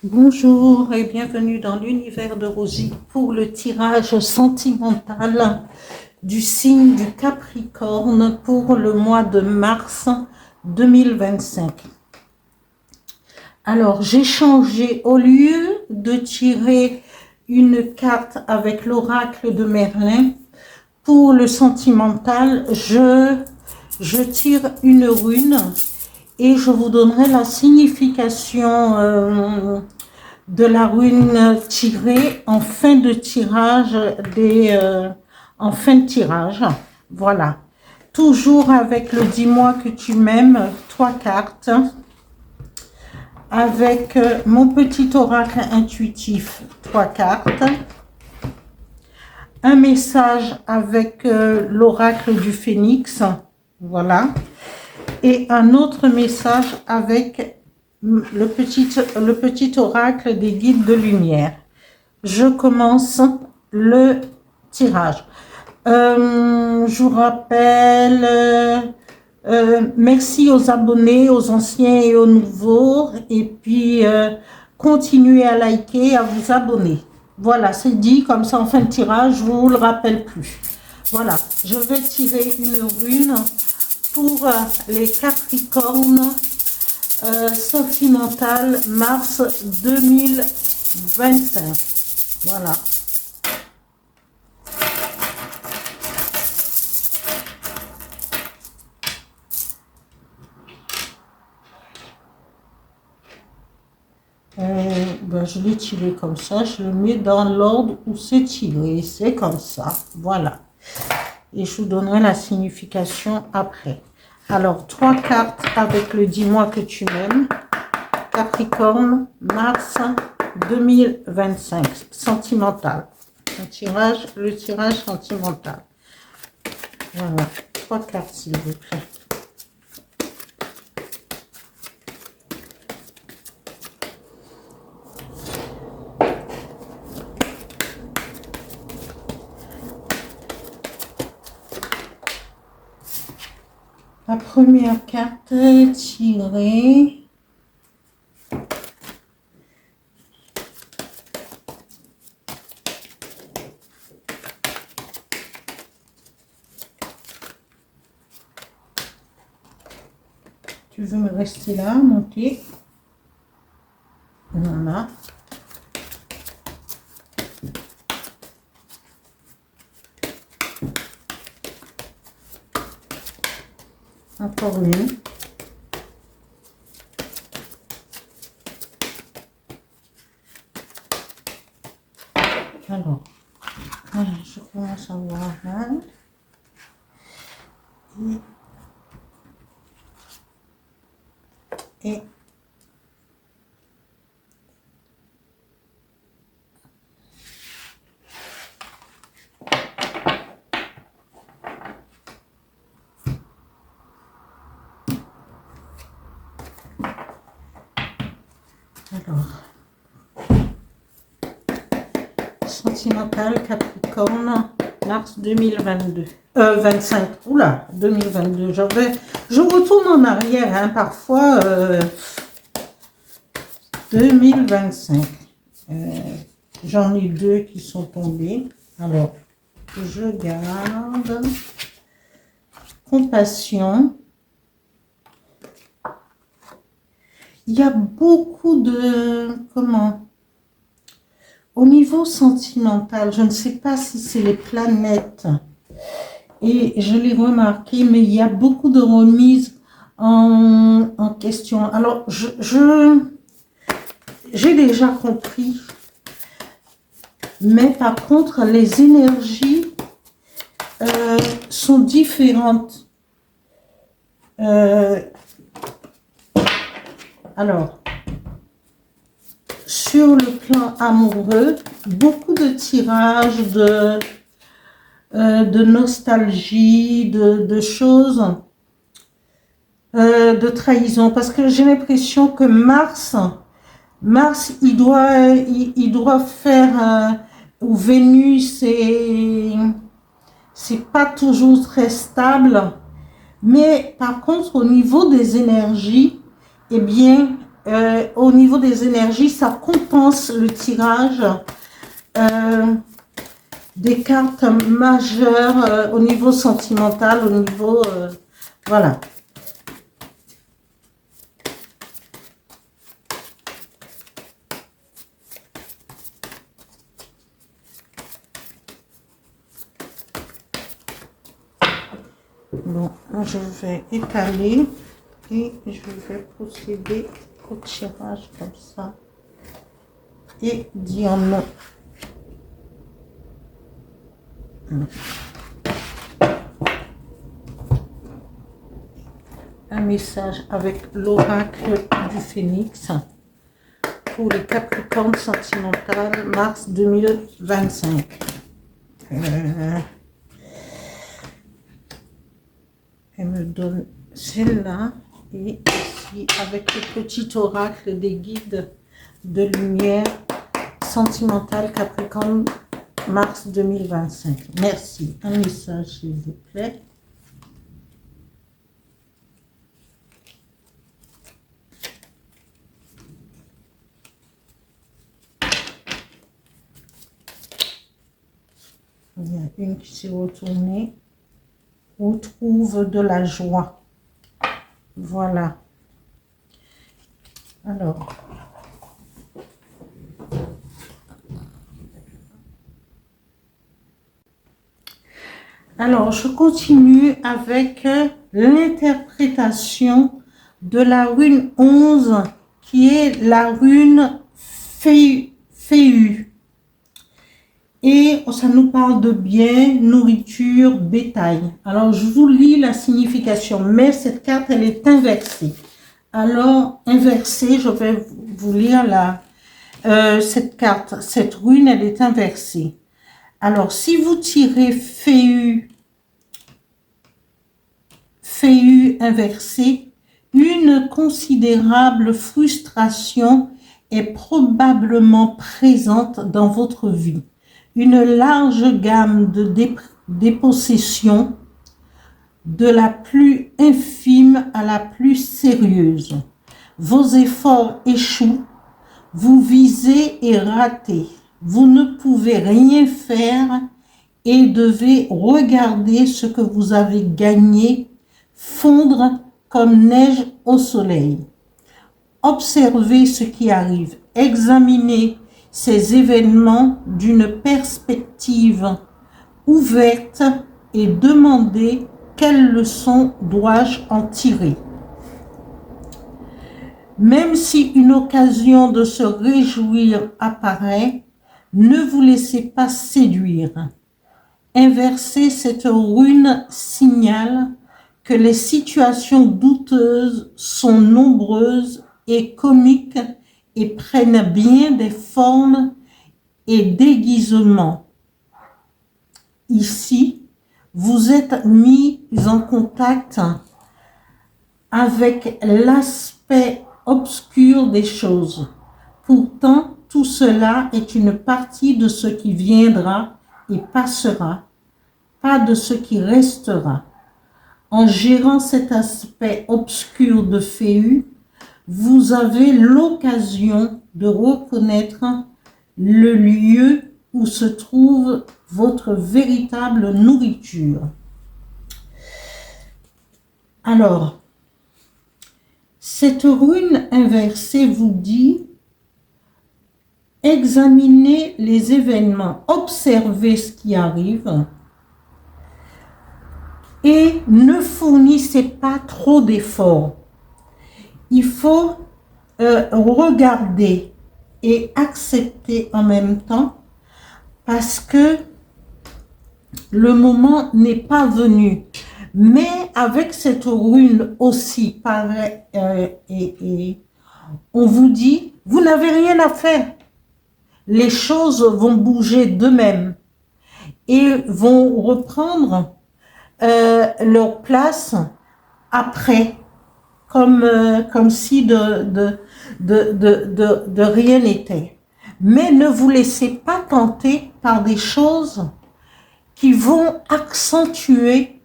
Bonjour et bienvenue dans l'univers de Rosie pour le tirage sentimental du signe du Capricorne pour le mois de mars 2025. Alors, j'ai changé, au lieu de tirer une carte avec l'oracle de Merlin, pour le sentimental, je tire une rune et je vous donnerai la signification de la rune tirée en fin de tirage en fin de tirage. Voilà. Toujours avec le dis-moi que tu m'aimes, 3 cartes. Avec mon petit oracle intuitif, 3 cartes. Un message avec l'oracle du phénix, voilà. Et un autre message avec le petit oracle des guides de lumière. Je commence le tirage. Je vous rappelle, merci aux abonnés, aux anciens et aux nouveaux. Et puis, continuez à liker, à vous abonner. Voilà, c'est dit, comme ça en fin de tirage, je ne vous le rappelle plus. Voilà, je vais tirer une rune pour les Capricornes sentimental mars 2025. Voilà. Je l'ai tiré comme ça, je le mets dans l'ordre où c'est tiré, c'est comme ça, voilà. Et je vous donnerai la signification après. Alors, 3 cartes avec le dis-moi que tu m'aimes. Capricorne, mars 2025, sentimental. Le tirage sentimental. Voilà, 3 cartes s'il vous plaît. La première carte tirée. Tu veux me rester là, monter. Voilà. Encore une. Alors, voilà, je commence à voir un. Et alors, sentimental Capricorne, mars 2022. 25. Oula, 2022. Je retourne en arrière, hein, parfois. 2025. J'en ai 2 qui sont tombés. Alors, je garde compassion. Il y a beaucoup de... Comment? Au niveau sentimental, je ne sais pas si c'est les planètes. Et je l'ai remarqué, mais il y a beaucoup de remises en question. Alors, j'ai déjà compris. Mais par contre, les énergies sont différentes. Alors, sur le plan amoureux, beaucoup de tirages de nostalgie, de choses, de trahison. Parce que j'ai l'impression que Mars, il doit faire, ou Vénus, c'est pas toujours très stable. Mais par contre, au niveau des énergies, eh bien, au niveau des énergies, ça compense le tirage des cartes majeures au niveau sentimental, au niveau... voilà. Bon, là, je vais étaler et je vais procéder au tirage comme ça. Et Diane. Un message avec l'oracle du Phénix pour les Capricornes sentimentales, mars 2025. Elle me donne celle-là et ici avec le petit oracle des guides de lumière sentimentale Capricorne mars 2025. Merci. Un message s'il vous plaît. Il y a une qui s'est retournée. Retrouve de la joie. Voilà. Alors, je continue avec l'interprétation de la rune 11, qui est la rune Féu. Et ça nous parle de bien, nourriture, bétail. Alors, je vous lis la signification, mais cette carte, elle est inversée. Alors, inversée, je vais vous lire cette carte. Cette rune, elle est inversée. Alors, si vous tirez Féu inversé, une considérable frustration est probablement présente dans votre vie. Une large gamme de dépossessions, de la plus infime à la plus sérieuse. Vos efforts échouent, vous visez et ratez. Vous ne pouvez rien faire et devez regarder ce que vous avez gagné fondre comme neige au soleil. Observez ce qui arrive, examinez ces événements d'une perspective ouverte et demandez quelles leçons dois-je en tirer. Même si une occasion de se réjouir apparaît, ne vous laissez pas séduire. Inverser cette rune signale que les situations douteuses sont nombreuses et comiques et prennent bien des formes et déguisements. Ici, vous êtes mis en contact avec l'aspect obscur des choses. Pourtant, tout cela est une partie de ce qui viendra et passera, pas de ce qui restera. En gérant cet aspect obscur de Féu, vous avez l'occasion de reconnaître le lieu où se trouve votre véritable nourriture. Alors, cette rune inversée vous dit examinez les événements, observez ce qui arrive et ne fournissez pas trop d'efforts. Il faut regarder et accepter en même temps parce que le moment n'est pas venu. Mais avec cette rune aussi, pareil, on vous dit, vous n'avez rien à faire. Les choses vont bouger d'eux-mêmes et vont reprendre leur place après, comme si de rien n'était. Mais ne vous laissez pas tenter par des choses qui vont accentuer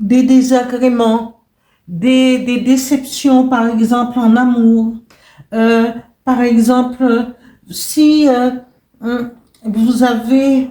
des désagréments, des déceptions, par exemple en amour. Par exemple, si vous avez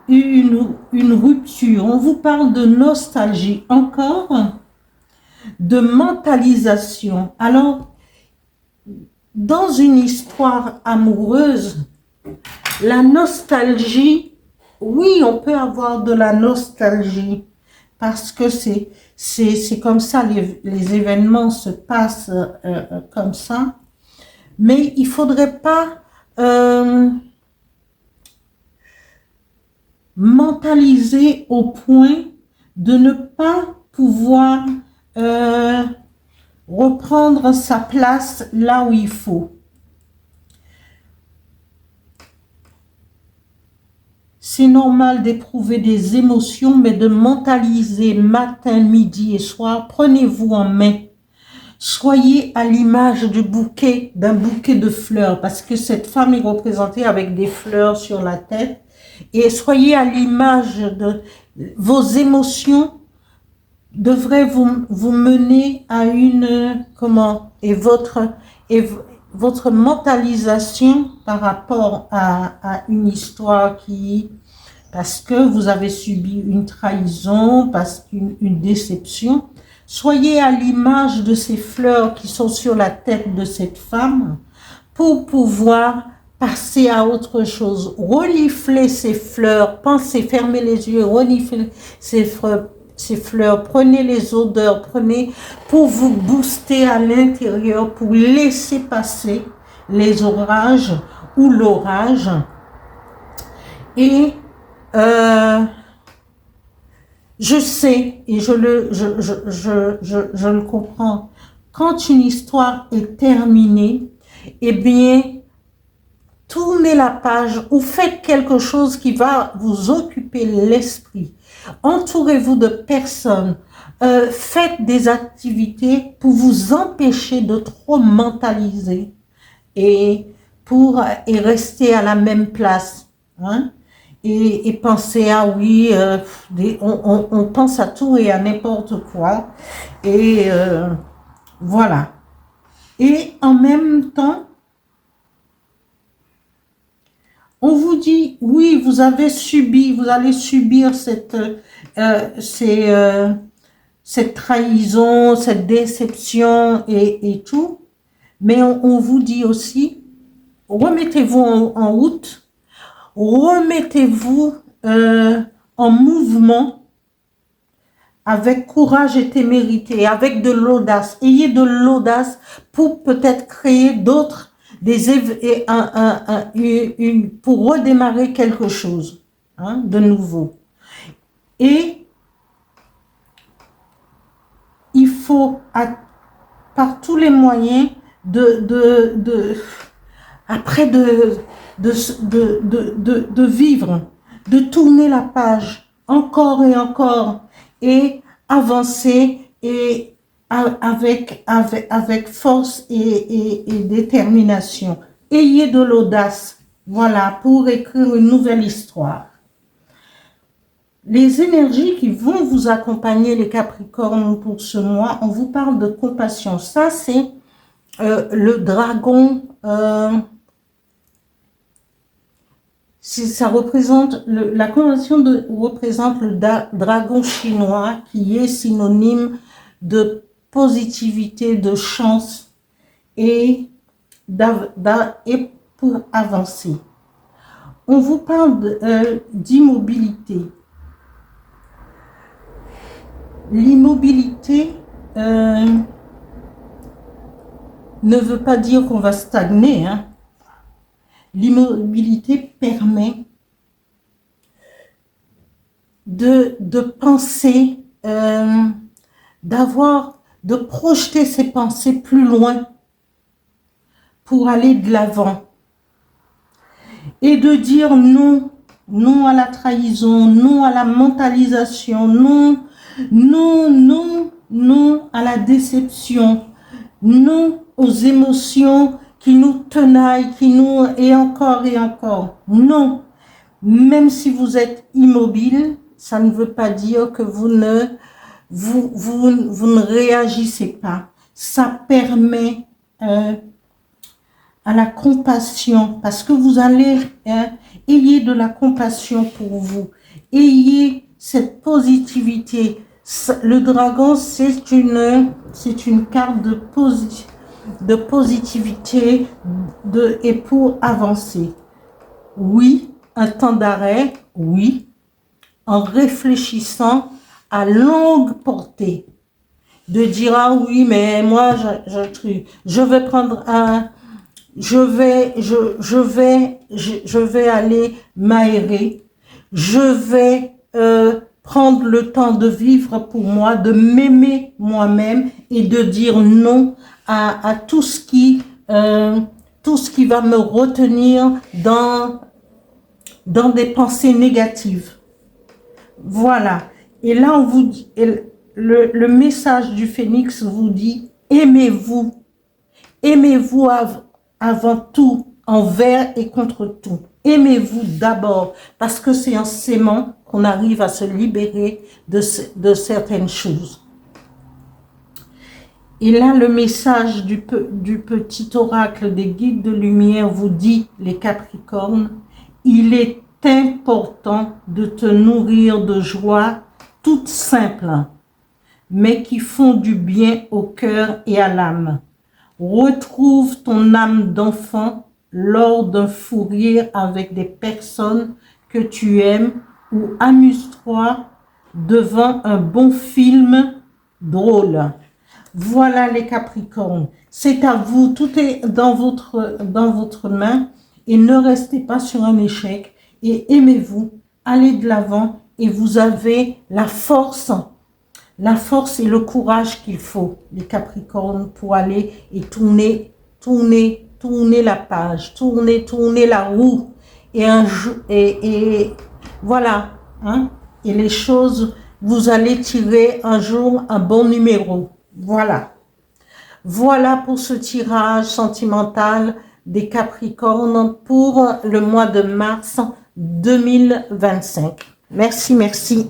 eu une rupture, on vous parle de nostalgie, encore de mentalisation. Alors, dans une histoire amoureuse, la nostalgie, oui, on peut avoir de la nostalgie parce que c'est comme ça, les événements se passent comme ça. Mais il faudrait pas mentaliser au point de ne pas pouvoir reprendre sa place là où il faut. C'est normal d'éprouver des émotions, mais de mentaliser matin, midi et soir. Prenez-vous en main. Soyez à l'image d'un bouquet de fleurs, parce que cette femme est représentée avec des fleurs sur la tête. Et soyez à l'image de vos émotions devraient vous mener à votre mentalisation par rapport à une histoire parce que vous avez subi une trahison, parce qu'une déception. Soyez à l'image de ces fleurs qui sont sur la tête de cette femme pour pouvoir passer à autre chose. Reniflez ces fleurs, pensez, fermez les yeux, reniflez ces fleurs, prenez les odeurs, pour vous booster à l'intérieur, pour laisser passer les orages ou l'orage. Et je sais, et je le comprends, quand une histoire est terminée, eh bien, tournez la page ou faites quelque chose qui va vous occuper l'esprit. Entourez-vous de personnes, faites des activités pour vous empêcher de trop mentaliser et rester à la même place, hein? Et penser, ah oui, on pense à tout et à n'importe quoi. Et voilà. Et en même temps, on vous dit, oui, vous allez subir cette trahison, cette déception et tout. Mais on vous dit aussi, remettez-vous en route. Remettez-vous en mouvement avec courage et témérité, avec de l'audace. Ayez de l'audace pour peut-être créer d'autres, pour redémarrer quelque chose, hein, de nouveau. Et il faut, par tous les moyens, après de vivre, de tourner la page encore et encore et avancer et avec force et détermination. Ayez de l'audace, voilà, pour écrire une nouvelle histoire. Les énergies qui vont vous accompagner, les Capricornes, pour ce mois, on vous parle de compassion. Ça, c'est le dragon. Ça représente la compassion représente le dragon chinois qui est synonyme de positivité, de chance et pour avancer. On vous parle d'immobilité. L'immobilité ne veut pas dire qu'on va stagner, hein. L'immobilité permet de penser, de projeter ses pensées plus loin pour aller de l'avant et de dire non, non à la trahison, non à la mentalisation, non, non, non, non à la déception, non aux émotions qui nous tenaillent, et encore, non. Même si vous êtes immobile, ça ne veut pas dire que vous ne vous ne réagissez pas. Ça permet à la compassion, parce que vous allez, ayez de la compassion pour vous, ayez cette positivité. Le dragon, c'est une carte de positivité et pour avancer. Oui, un temps d'arrêt, oui, en réfléchissant à longue portée, de dire ah oui mais moi je vais prendre un, je vais aller m'aérer, je vais prendre le temps de vivre pour moi, de m'aimer moi-même et de dire non à tout ce qui va me retenir dans des pensées négatives. Voilà. Et là, on vous dit, le message du phénix vous dit, aimez-vous. Aimez-vous avant tout, envers et contre tout. Aimez-vous d'abord, parce que c'est en s'aimant qu'on arrive à se libérer de certaines choses. Et là, le message du petit oracle des guides de lumière vous dit, les Capricornes, il est important de te nourrir de joie toutes simples, mais qui font du bien au cœur et à l'âme. Retrouve ton âme d'enfant lors d'un fou rire avec des personnes que tu aimes ou amuse-toi devant un bon film drôle. Voilà les Capricornes, c'est à vous, tout est dans votre main et ne restez pas sur un échec et aimez-vous, allez de l'avant et vous avez la force et le courage qu'il faut, les Capricornes, pour aller et tourner la page, tourner la roue et voilà, hein, et les choses, vous allez tirer un jour un bon numéro. Voilà pour ce tirage sentimental des Capricornes pour le mois de mars 2025. Merci.